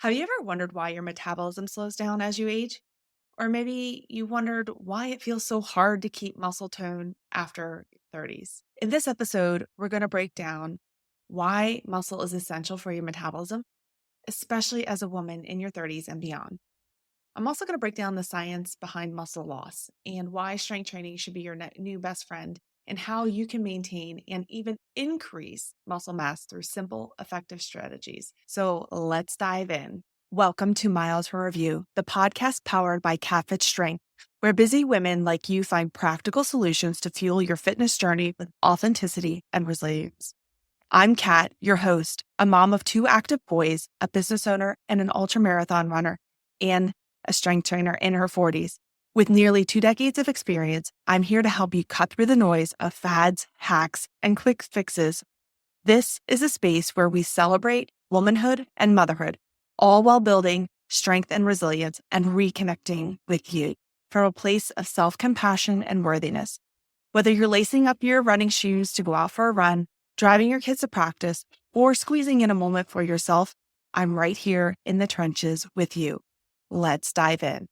Have you ever wondered why your metabolism slows down as you age? Or maybe you wondered why it feels so hard to keep muscle tone after 30s. In this episode, we're going to break down why muscle is essential for your metabolism, especially as a woman in your 30s and beyond. I'm also going to break down the science behind muscle loss and why strength training should be your new best friend and how you can maintain and even increase muscle mass through simple, effective strategies. So let's dive in. Welcome to Miles for Review, the podcast powered by CatFit Strength, where busy women like you find practical solutions to fuel your fitness journey with authenticity and resilience. I'm Kat, your host, a mom of 2 active boys, a business owner, and an ultramarathon runner, and a strength trainer in her 40s. With nearly 2 decades of experience, I'm here to help you cut through the noise of fads, hacks, and quick fixes. This is a space where we celebrate womanhood and motherhood, all while building strength and resilience and reconnecting with you from a place of self-compassion and worthiness. Whether you're lacing up your running shoes to go out for a run, driving your kids to practice, or squeezing in a moment for yourself, I'm right here in the trenches with you. Let's dive in.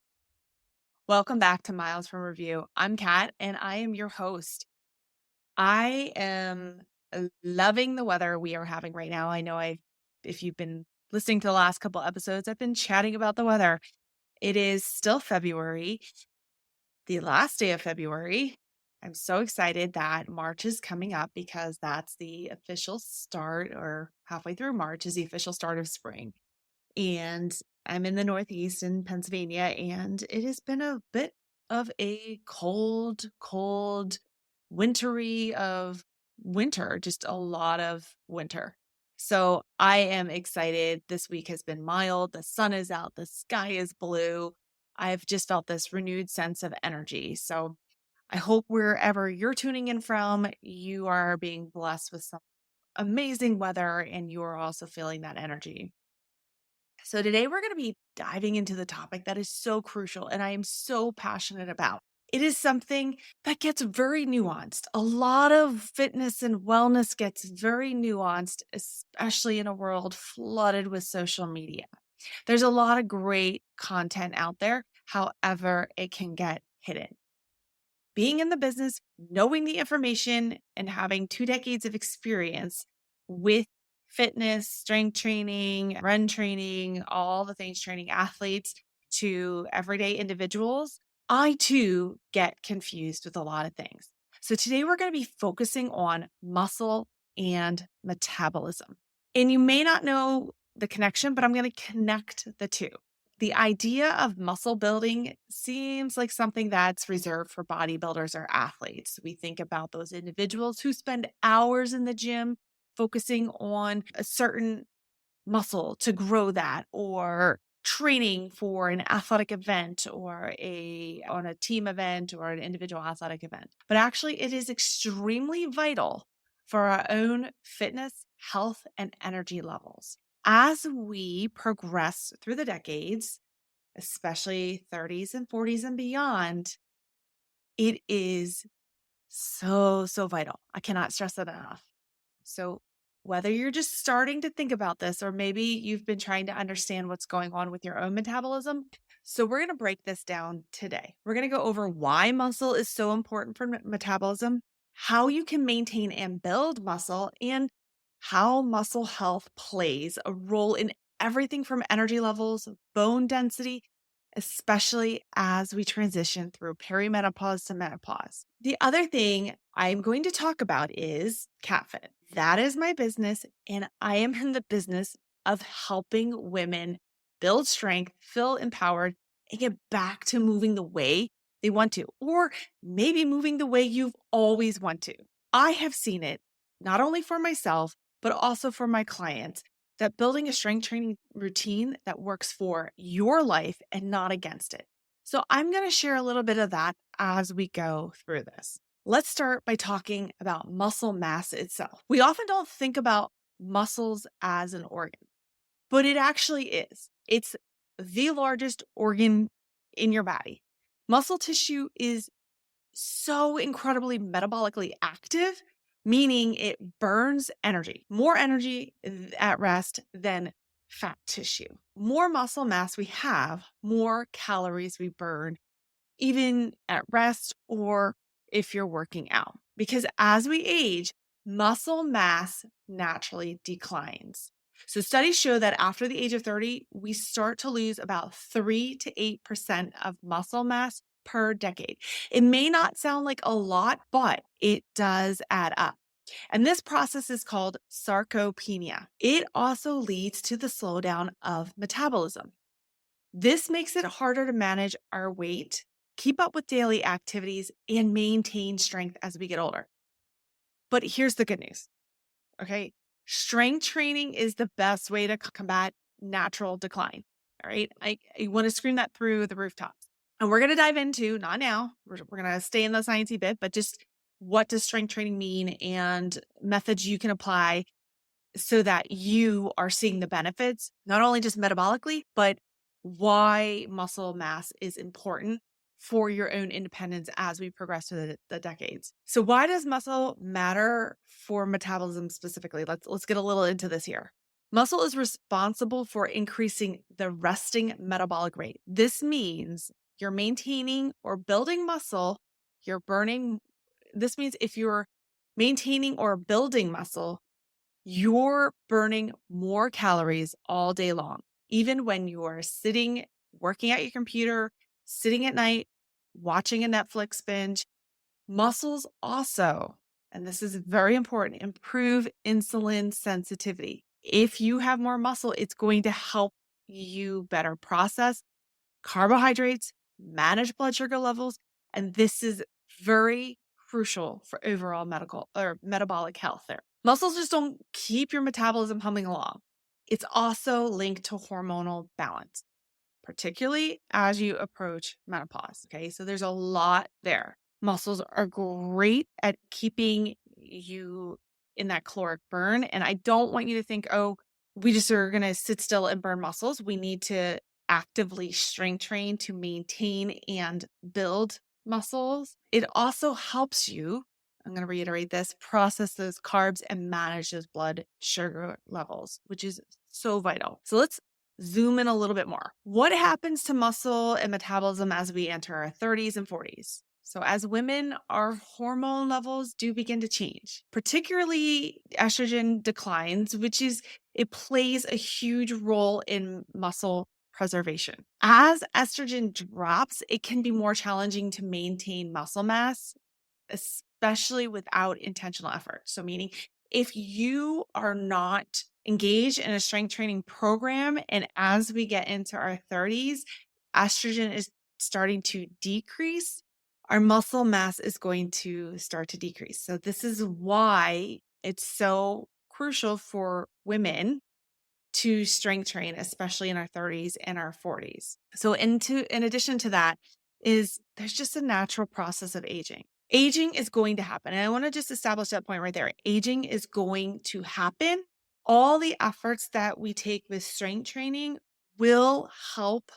Welcome back to Miles from Review. I'm Kat, and I am your host. I am loving the weather we are having right now. I know if you've been listening to the last couple episodes, I've been chatting about the weather. It is still February, the last day of February. I'm so excited that March is coming up because that's the official start, or halfway through March is the official start of spring. And I'm in the Northeast in Pennsylvania, and it has been a bit of a cold, wintry of winter, just a lot of winter. So I am excited. This week has been mild. The sun is out. The sky is blue. I've just felt this renewed sense of energy. So I hope wherever you're tuning in from, you are being blessed with some amazing weather and you are also feeling that energy. So today we're going to be diving into the topic that is so crucial and I am so passionate about. It is something that gets very nuanced. A lot of fitness and wellness gets very nuanced, especially in a world flooded with social media. There's a lot of great content out there. However, it can get hidden. Being in the business, knowing the information, and having 2 decades of experience with fitness, strength training, run training, all the things training athletes to everyday individuals, I too get confused with a lot of things. So today we're going to be focusing on muscle and metabolism. And you may not know the connection, but I'm going to connect the two. The idea of muscle building seems like something that's reserved for bodybuilders or athletes. We think about those individuals who spend hours in the gym focusing on a certain muscle to grow that, or training for an athletic event or on a team event or an individual athletic event. But actually, it is extremely vital for our own fitness, health, and energy levels. As we progress through the decades, especially 30s and 40s and beyond, it is so vital. I cannot stress that enough. So whether you're just starting to think about this, or maybe you've been trying to understand what's going on with your own metabolism, so we're going to break this down today. We're going to go over why muscle is so important for metabolism, how you can maintain and build muscle, and how muscle health plays a role in everything from energy levels, bone density, especially as we transition through perimenopause to menopause. The other thing I'm going to talk about is CatFit. That is my business, and I am in the business of helping women build strength, feel empowered, and get back to moving the way they want to, or maybe moving the way you've always wanted to. I have seen it not only for myself, but also for my clients, that building a strength training routine that works for your life and not against it. So I'm going to share a little bit of that as we go through this. Let's start by talking about muscle mass itself. We often don't think about muscles as an organ, but it actually is. It's the largest organ in your body. Muscle tissue is so incredibly metabolically active, meaning it burns energy, more energy at rest than fat tissue. More muscle mass we have, more calories we burn, even at rest or if you're working out. Because as we age, muscle mass naturally declines. So studies show that after the age of 30, we start to lose about 3 to 8% of muscle mass per decade. It may not sound like a lot, but it does add up. And this process is called sarcopenia. It also leads to the slowdown of metabolism. This makes it harder to manage our weight, keep up with daily activities, and maintain strength as we get older. But here's the good news, okay? Strength training is the best way to combat natural decline, all right? I want to scream that through the rooftops. And we're going to dive into, not now, we're going to stay in the sciencey bit, but just what does strength training mean and methods you can apply so that you are seeing the benefits, not only just metabolically, but why muscle mass is important for your own independence as we progress through the decades. So why does muscle matter for metabolism specifically? Let's get a little into this here. Muscle is responsible for increasing the resting metabolic rate. This means you're maintaining or building muscle, you're burning. This means if you're maintaining or building muscle, you're burning more calories all day long, even when you are sitting, working at your computer, sitting at night, watching a Netflix binge. Muscles also, and this is very important, improve insulin sensitivity. If you have more muscle, it's going to help you better process carbohydrates, manage blood sugar levels, and this is very crucial for overall medical or metabolic health there. Muscles just don't keep your metabolism humming along. It's also linked to hormonal balance, particularly as you approach menopause. Okay, so there's a lot there. Muscles are great at keeping you in that caloric burn. And I don't want you to think, oh, we just are going to sit still and burn muscles. We need to actively strength train to maintain and build muscles. It also helps you, I'm going to reiterate this, process those carbs and manage those blood sugar levels, which is so vital. So let's zoom in a little bit more. What happens to muscle and metabolism as we enter our 30s and 40s? So as women, our hormone levels do begin to change, particularly estrogen declines, it plays a huge role in muscle preservation. As estrogen drops, it can be more challenging to maintain muscle mass, especially without intentional effort. So meaning if you are not engaged in a strength training program, and as we get into our 30s, estrogen is starting to decrease, our muscle mass is going to start to decrease. So this is why it's so crucial for women to strength train, especially in our 30s and our 40s. So in addition to that is there's just a natural process of aging. Aging is going to happen. And I want to just establish that point right there. Aging is going to happen. All the efforts that we take with strength training will help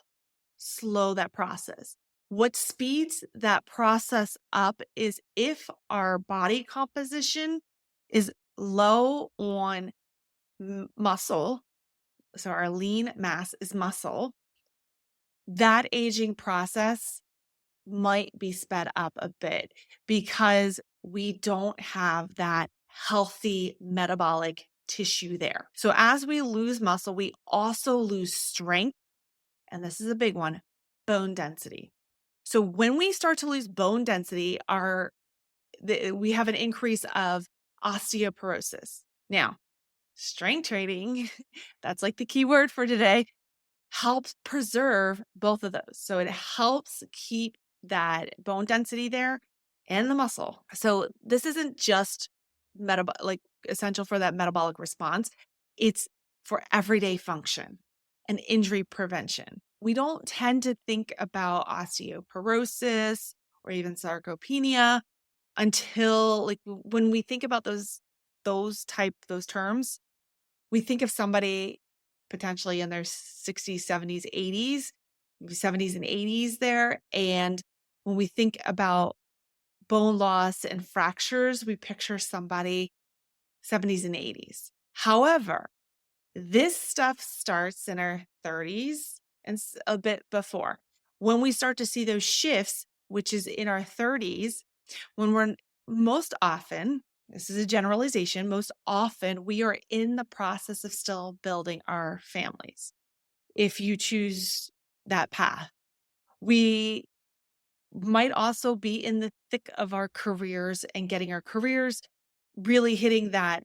slow that process. What speeds that process up is if our body composition is low on muscle, so our lean mass is muscle, that aging process might be sped up a bit because we don't have that healthy metabolic tissue there. So as we lose muscle, we also lose strength. And this is a big one, bone density. So when we start to lose bone density, we have an increase of osteoporosis. Now, strength training, that's like the key word for today, helps preserve both of those. So it helps keep that bone density there and the muscle. So this isn't just essential for that metabolic response. It's for everyday function and injury prevention. We don't tend to think about osteoporosis or even sarcopenia until when we think about those terms, we think of somebody potentially in their 60s, 70s, 80s, maybe 70s and 80s there. And when we think about bone loss and fractures, we picture somebody 70s and 80s. However, This stuff starts in our 30s and a bit before. When we start to see those shifts, which is in our 30s, when we're most often, this is a generalization, most often we are in the process of still building our families. If you choose that path, we might also be in the thick of our careers and getting our careers really hitting that,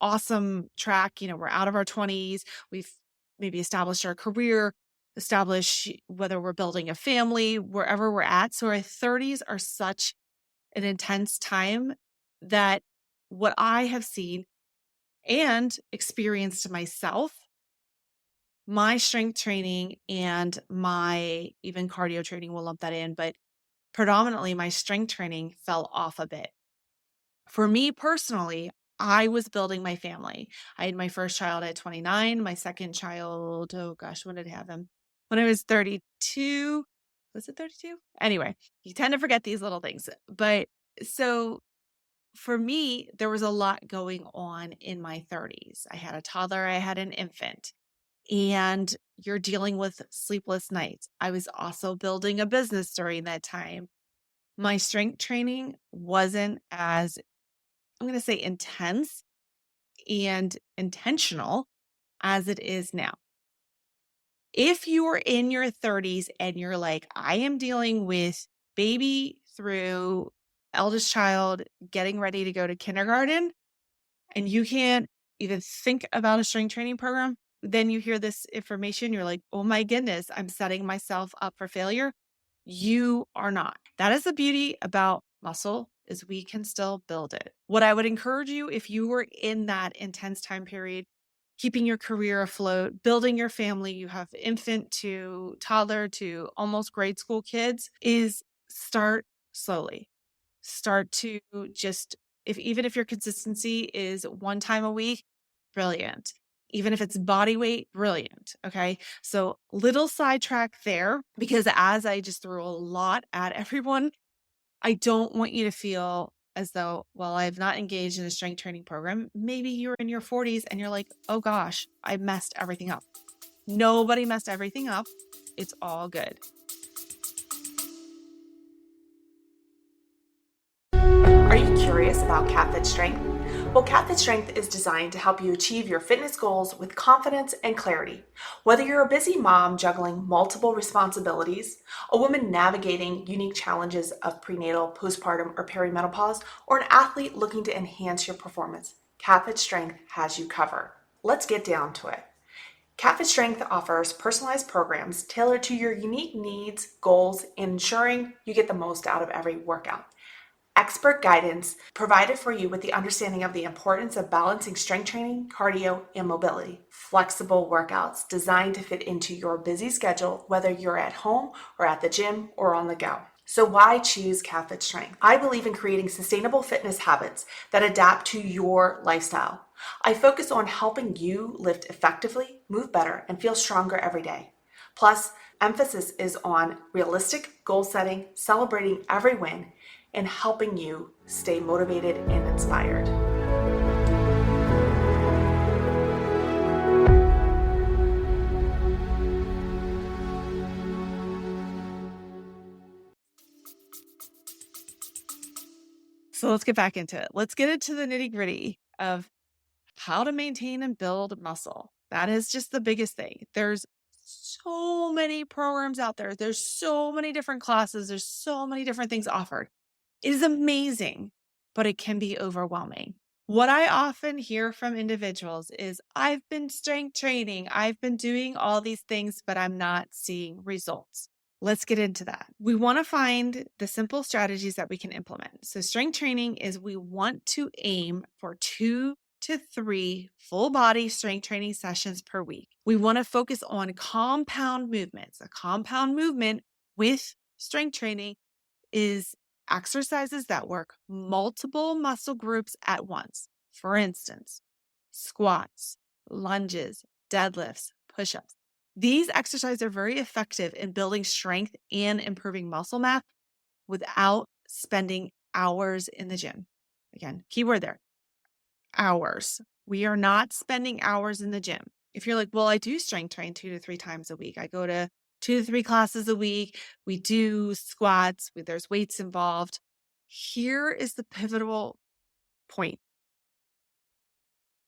awesome track. We're out of our 20s. We've maybe established our career, establish whether we're building a family, wherever we're at. So our 30s are such an intense time that what I have seen and experienced myself, my strength training and my even cardio training, we'll lump that in, but predominantly my strength training fell off a bit. For me personally, I was building my family. I had my first child at 29, my second child, oh gosh, when did I have him? When I was 32. Was it 32? Anyway, you tend to forget these little things. But so for me, there was a lot going on in my 30s. I had a toddler, I had an infant, and you're dealing with sleepless nights. I was also building a business during that time. My strength training wasn't as, I'm going to say, intense and intentional as it is now. If you are in your 30s and you're like, I am dealing with baby through eldest child getting ready to go to kindergarten, and you can't even think about a strength training program, then you hear this information, you're like, oh my goodness, I'm setting myself up for failure. You are not. That is the beauty about muscle, is we can still build it. What I would encourage you, if you were in that intense time period, keeping your career afloat, building your family, you have infant to toddler to almost grade school kids, is start slowly. Start to just, even if your consistency is one time a week, brilliant. Even if it's body weight, brilliant. Okay. So little sidetrack there, because as I just threw a lot at everyone, I don't want you to feel as though, well, I've not engaged in a strength training program. Maybe you're in your 40s and you're like, oh gosh, I messed everything up. Nobody messed everything up. It's all good. Are you curious about CatFit Strength? Well, CatFit Strength is designed to help you achieve your fitness goals with confidence and clarity. Whether you're a busy mom juggling multiple responsibilities, a woman navigating unique challenges of prenatal, postpartum, or perimenopause, or an athlete looking to enhance your performance, CatFit Strength has you covered. Let's get down to it. CatFit Strength offers personalized programs tailored to your unique needs, goals, and ensuring you get the most out of every workout. Expert guidance provided for you with the understanding of the importance of balancing strength training, cardio, and mobility. Flexible workouts designed to fit into your busy schedule, whether you're at home or at the gym or on the go. So why choose CatFit Strength? I believe in creating sustainable fitness habits that adapt to your lifestyle. I focus on helping you lift effectively, move better, and feel stronger every day. Plus, emphasis is on realistic goal setting, celebrating every win, and helping you stay motivated and inspired. So let's get back into it. Let's get into the nitty-gritty of how to maintain and build muscle. That is just the biggest thing. There's so many programs out there. There's so many different classes. There's so many different things offered. It is amazing, but it can be overwhelming. What I often hear from individuals is, I've been strength training, I've been doing all these things, but I'm not seeing results. Let's get into that. We want to find the simple strategies that we can implement. So strength training is, we want to aim for 2 to 3 full body strength training sessions per week. We want to focus on compound movements. A compound movement with strength training is exercises that work multiple muscle groups at once. For instance, squats, lunges, deadlifts, push-ups. These exercises are very effective in building strength and improving muscle mass without spending hours in the gym. Again, keyword there, hours. We are not spending hours in the gym. If you're like, well, I do strength train 2 to 3 times a week. I go to 2 to 3 classes a week. We do squats. There's weights involved. Here is the pivotal point.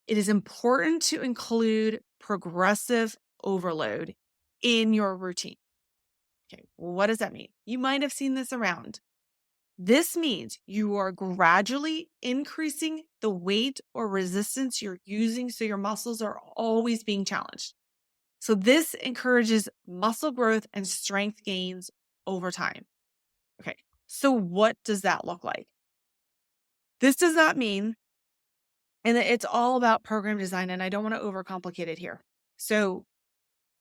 It is important to include progressive overload in your routine. Okay, what does that mean? You might have seen this around. This means you are gradually increasing the weight or resistance you're using so your muscles are always being challenged. So this encourages muscle growth and strength gains over time. Okay, so what does that look like? This does not mean, and it's all about program design, and I don't want to overcomplicate it here. So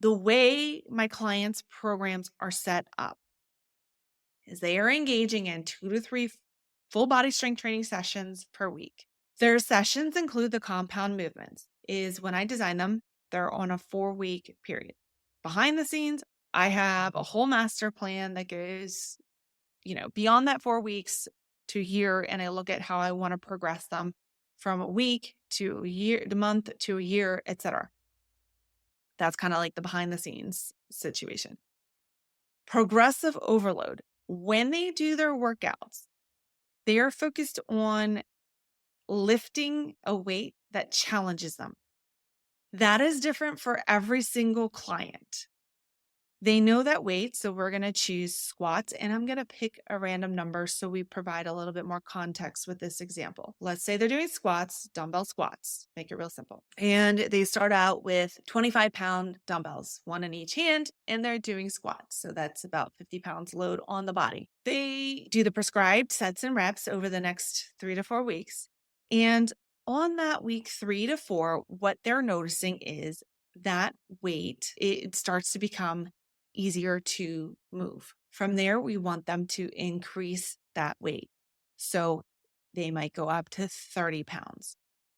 the way my clients' programs are set up is they are engaging in 2 to 3 full body strength training sessions per week. Their sessions include the compound movements. Is when I design them, they're on a 4-week period. Behind the scenes, I have a whole master plan that goes, beyond that 4 weeks to a year, and I look at how I want to progress them from a week to a year, the month to a year, etc. That's kind of like the behind the scenes situation. Progressive overload. When they do their workouts, they are focused on lifting a weight that challenges them. That is different for every single client. They know that weight, so we're going to choose squats, and I'm going to pick a random number so we provide a little bit more context with this example. Let's say they're doing squats, dumbbell squats, make it real simple. And they start out with 25-pound dumbbells, one in each hand, and they're doing squats. So that's about 50 pounds load on the body. They do the prescribed sets and reps over the next 3 to 4 weeks. And on that week 3 to 4, what they're noticing is that weight, it starts to become easier to move. From there, we want them to increase that weight. So they might go up to 30 pounds.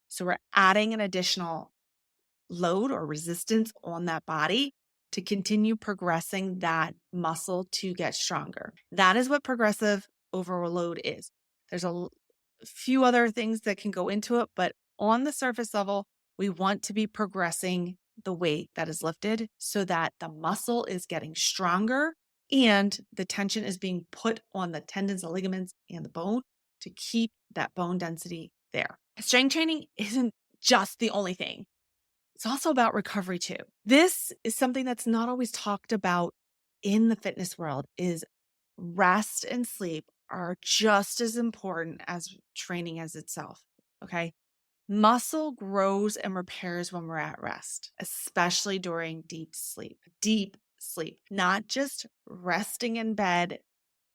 So we're adding an additional load or resistance on that body to continue progressing that muscle to get stronger. That is what progressive overload is. There's a few other things that can go into it, but on the surface level, we want to be progressing the weight that is lifted so that the muscle is getting stronger and the tension is being put on the tendons, the ligaments, and the bone to keep that bone density there. Strength training isn't just the only thing. It's also about recovery too. This is something that's not always talked about in the fitness world. Is rest and sleep are just as important as training as itself. Okay. Muscle grows and repairs when we're at rest, especially during deep sleep. Deep sleep, not just resting in bed.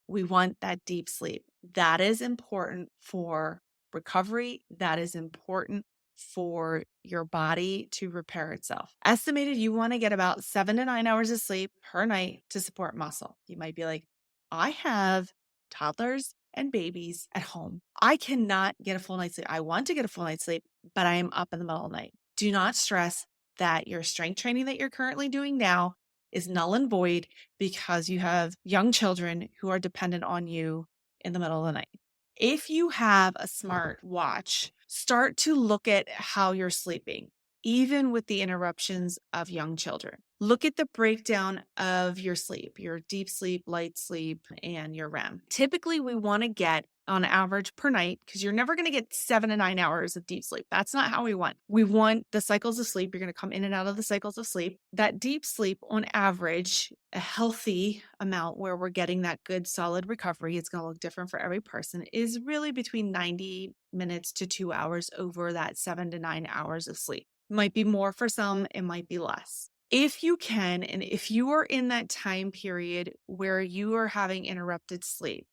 We want that deep sleep. That is important for recovery. That is important for your body to repair itself. Estimated, you want to get about 7 to 9 hours of sleep per night to support muscle. You might be like, I have toddlers and babies at home. I cannot get a full night's sleep. I want to get a full night's sleep, but I am up in the middle of the night. Do not stress that your strength training that you're currently doing now is null and void because you have young children who are dependent on you in the middle of the night. If you have a smart watch, start to look at how you're sleeping, even with the interruptions of young children. Look at the breakdown of your sleep, your deep sleep, light sleep, and your REM. Typically, we want to get on average per night, because you're never going to get 7 to 9 hours of deep sleep. That's not how we want. We want the cycles of sleep. You're going to come in and out of the cycles of sleep. That deep sleep, on average, a healthy amount where we're getting that good solid recovery, it's going to look different for every person, is really between 90 minutes to 2 hours over that 7 to 9 hours of sleep. Might be more for some, it might be less. If you can, and if you are in that time period where you are having interrupted sleep,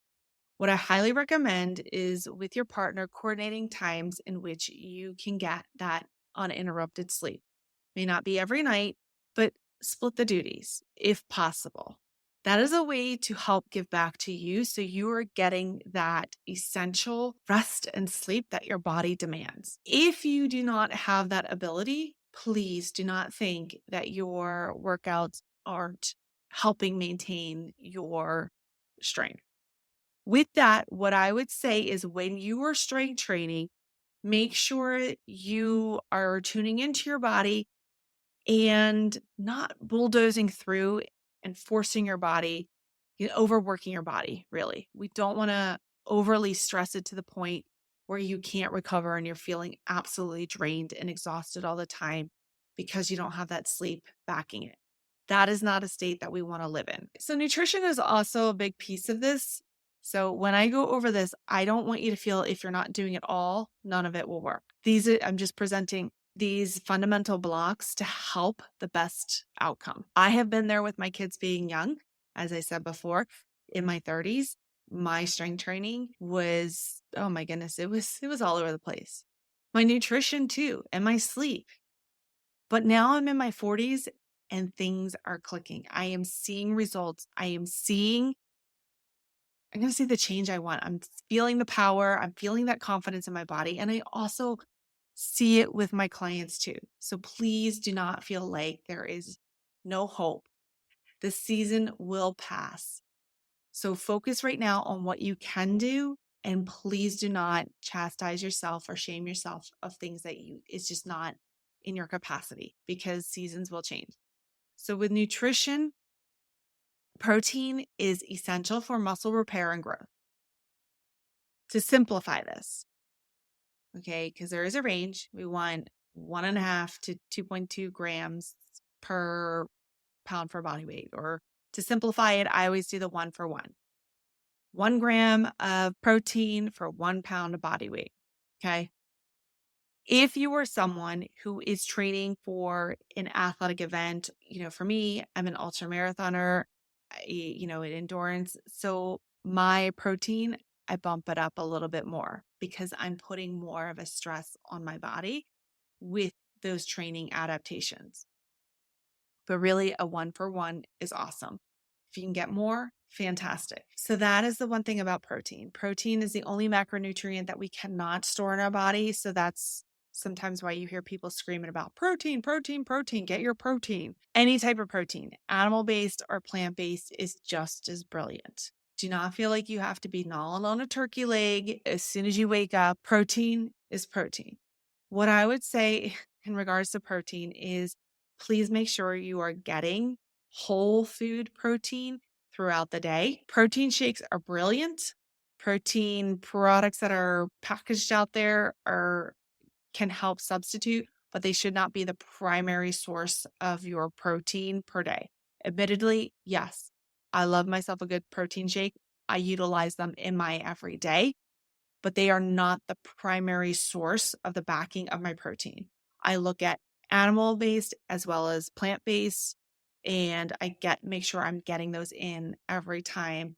what I highly recommend is with your partner coordinating times in which you can get that uninterrupted sleep. May not be every night, but split the duties if possible. That is a way to help give back to you so you are getting that essential rest and sleep that your body demands. If you do not have that ability, please do not think that your workouts aren't helping maintain your strength. With that, what I would say is when you are strength training, Make sure you are tuning into your body and not bulldozing through and forcing your body, overworking your body, really. We don't want to overly stress it to the point where you can't recover and you're feeling absolutely drained and exhausted all the time because you don't have that sleep backing it. That is not a state that we want to live in. So nutrition is also a big piece of this. So when I go over this, I don't want you to feel if you're not doing it all, none of it will work. I'm just presenting these fundamental blocks to help the best outcome. I have been there with my kids being young. As I said before, in my 30s, my strength training was, oh my goodness, it was all over the place. My nutrition too, and my sleep. But now I'm in my 40s and things are clicking. I am seeing results. I'm going to see the change I want. I'm feeling the power. I'm feeling that confidence in my body. And I also see it with my clients too. So please do not feel like there is no hope. The season will pass. So focus right now on what you can do. And please do not chastise yourself or shame yourself of things that it's just not in your capacity, because seasons will change. So with nutrition, protein is essential for muscle repair and growth. To simplify this, okay, because there is a range, we want 1.5 to 2.2 grams per pound for body weight. Or to simplify it, I always do the 1-for-1. 1 gram of protein for 1 pound of body weight. Okay. If you are someone who is training for an athletic event, for me, I'm an ultra marathoner, in endurance. So my protein, I bump it up a little bit more because I'm putting more of a stress on my body with those training adaptations. But really, a 1-for-1 is awesome. If you can get more, fantastic. So that is the one thing about protein. Protein is the only macronutrient that we cannot store in our body. So that's sometimes why you hear people screaming about protein, protein, protein, get your protein. Any type of protein, animal-based or plant-based, is just as brilliant. Do not feel like you have to be gnawing on a turkey leg as soon as you wake up. Protein is protein. What I would say in regards to protein is please make sure you are getting whole food protein throughout the day. Protein shakes are brilliant. Protein products that are packaged out there can help substitute, but they should not be the primary source of your protein per day. Admittedly, yes, I love myself a good protein shake. I utilize them in my everyday, but they are not the primary source of the backing of my protein. I look at animal-based as well as plant-based, and make sure I'm getting those in every time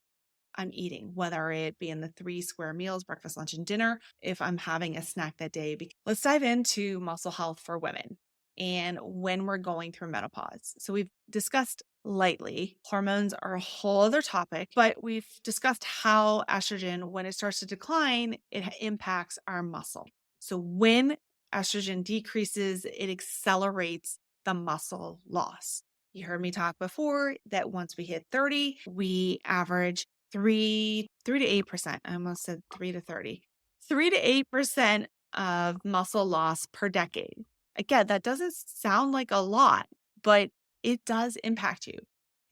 I'm eating, whether it be in the 3 square meals, breakfast, lunch, and dinner, if I'm having a snack that day. Let's dive into muscle health for women and when we're going through menopause. So we've discussed lightly, hormones are a whole other topic, but we've discussed how estrogen, when it starts to decline, it impacts our muscle. So when estrogen decreases, it accelerates the muscle loss. You heard me talk before that once we hit 30, we average 3 to 8%. I almost said 3 to 30. 3 to 8% of muscle loss per decade. Again, that doesn't sound like a lot, but it does impact you.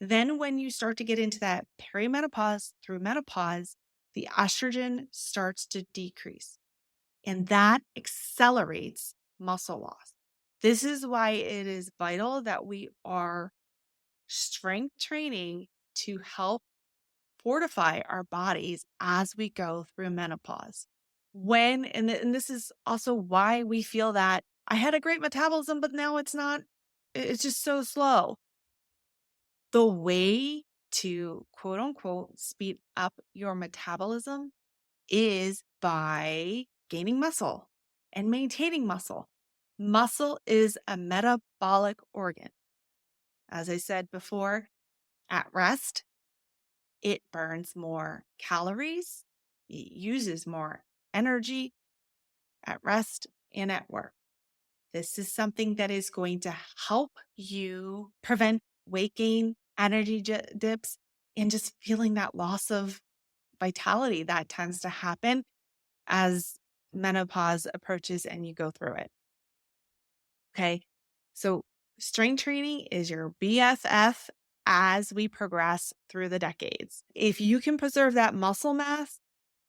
Then when you start to get into that perimenopause through menopause, the estrogen starts to decrease, and that accelerates muscle loss. This is why it is vital that we are strength training to help fortify our bodies as we go through menopause. And this is also why we feel that I had a great metabolism, but now it's not, it's just so slow. The way to quote unquote speed up your metabolism is by gaining muscle and maintaining muscle. Muscle is a metabolic organ. As I said before, at rest, it burns more calories, it uses more energy at rest and at work. This is something that is going to help you prevent weight gain, energy dips, and just feeling that loss of vitality that tends to happen as menopause approaches and you go through it. Okay. So strength training is your BFF as we progress through the decades. If you can preserve that muscle mass,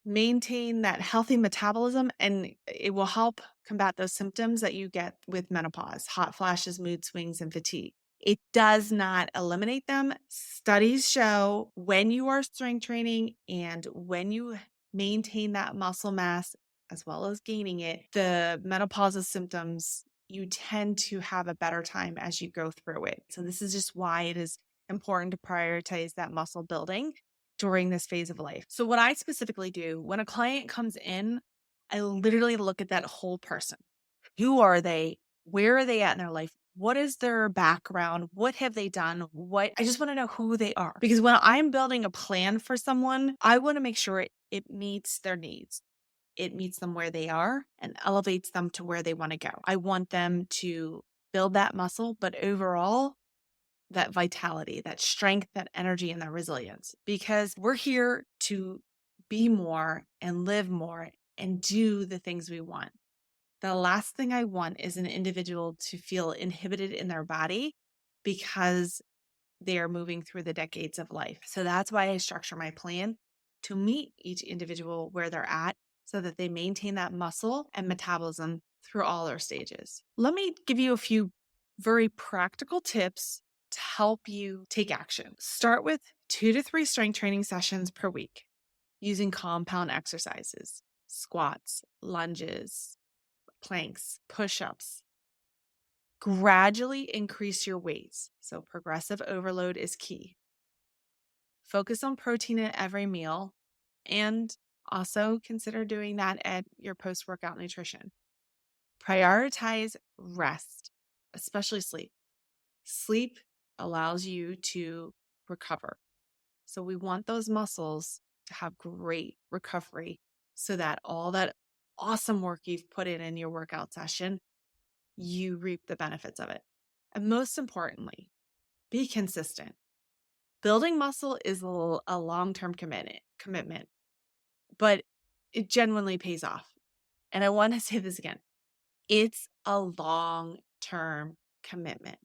maintain that healthy metabolism, and it will help combat those symptoms that you get with menopause, hot flashes, mood swings, and fatigue. It does not eliminate them. Studies show when you are strength training and when you maintain that muscle mass as well as gaining it, the menopausal symptoms, you tend to have a better time as you go through it. So this is just why it is important to prioritize that muscle building during this phase of life. So what I specifically do when a client comes in, I literally look at that whole person. Who are they? Where are they at in their life? What is their background? What have they done? I just want to know who they are. Because when I'm building a plan for someone, I want to make sure it meets their needs. It meets them where they are and elevates them to where they want to go. I want them to build that muscle, but overall, that vitality, that strength, that energy, and that resilience, because we're here to be more and live more and do the things we want. The last thing I want is an individual to feel inhibited in their body because they are moving through the decades of life. So that's why I structure my plan to meet each individual where they're at so that they maintain that muscle and metabolism through all their stages. Let me give you a few very practical tips to help you take action. Start with 2 to 3 strength training sessions per week using compound exercises, squats, lunges, planks, push-ups. Gradually increase your weights. So progressive overload is key. Focus on protein at every meal and also consider doing that at your post-workout nutrition. Prioritize rest, especially sleep. Sleep allows you to recover. So we want those muscles to have great recovery so that all that awesome work you've put in your workout session, you reap the benefits of it. And most importantly, be consistent. Building muscle is a long-term commitment, but it genuinely pays off. And I want to say this again. It's a long-term commitment.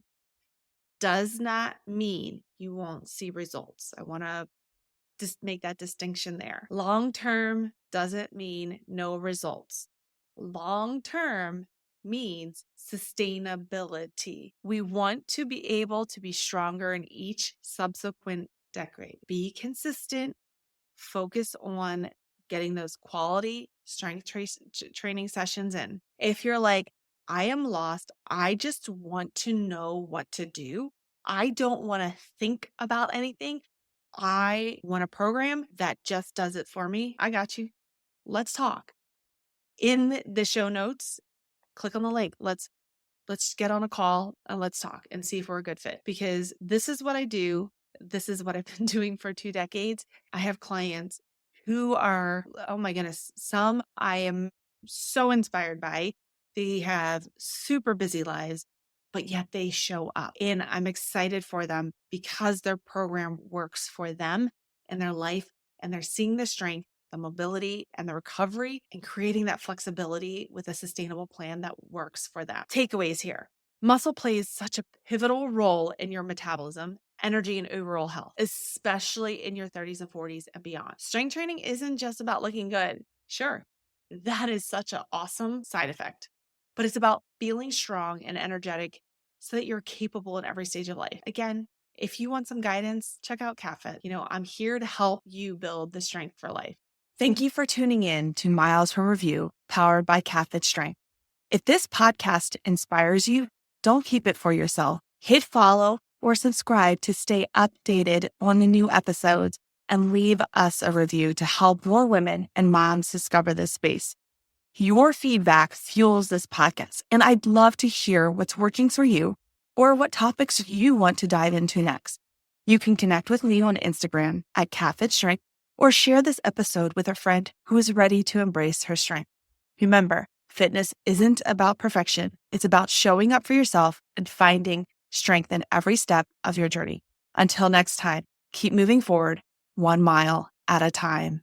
Does not mean you won't see results. I want to just make that distinction there. Long-term doesn't mean no results. Long-term means sustainability. We want to be able to be stronger in each subsequent decade. Be consistent, focus on getting those quality strength training sessions in. If you're like, I am lost, I just want to know what to do, I don't want to think about anything, I want a program that just does it for me, I got you. Let's talk. In the show notes, click on the link. Let's get on a call and let's talk and see if we're a good fit, because this is what I do. This is what I've been doing for 2 decades. I have clients who are, oh my goodness, some I am so inspired by. They have super busy lives, but yet they show up. And I'm excited for them because their program works for them and their life, and they're seeing the strength, the mobility, and the recovery, and creating that flexibility with a sustainable plan that works for them. Takeaways here. Muscle plays such a pivotal role in your metabolism, energy, and overall health, especially in your 30s and 40s and beyond. Strength training isn't just about looking good. Sure, that is such an awesome side effect, but it's about feeling strong and energetic so that you're capable in every stage of life. Again, if you want some guidance, check out CatFit. I'm here to help you build the strength for life. Thank you for tuning in to Miles from Review, powered by CatFit Strength. If this podcast inspires you, don't keep it for yourself. Hit follow or subscribe to stay updated on the new episodes, and leave us a review to help more women and moms discover this space. Your feedback fuels this podcast, and I'd love to hear what's working for you or what topics you want to dive into next. You can connect with me on Instagram at CatFit Strength, or share this episode with a friend who is ready to embrace her strength. Remember, fitness isn't about perfection. It's about showing up for yourself and finding strength in every step of your journey. Until next time, keep moving forward, 1 mile at a time.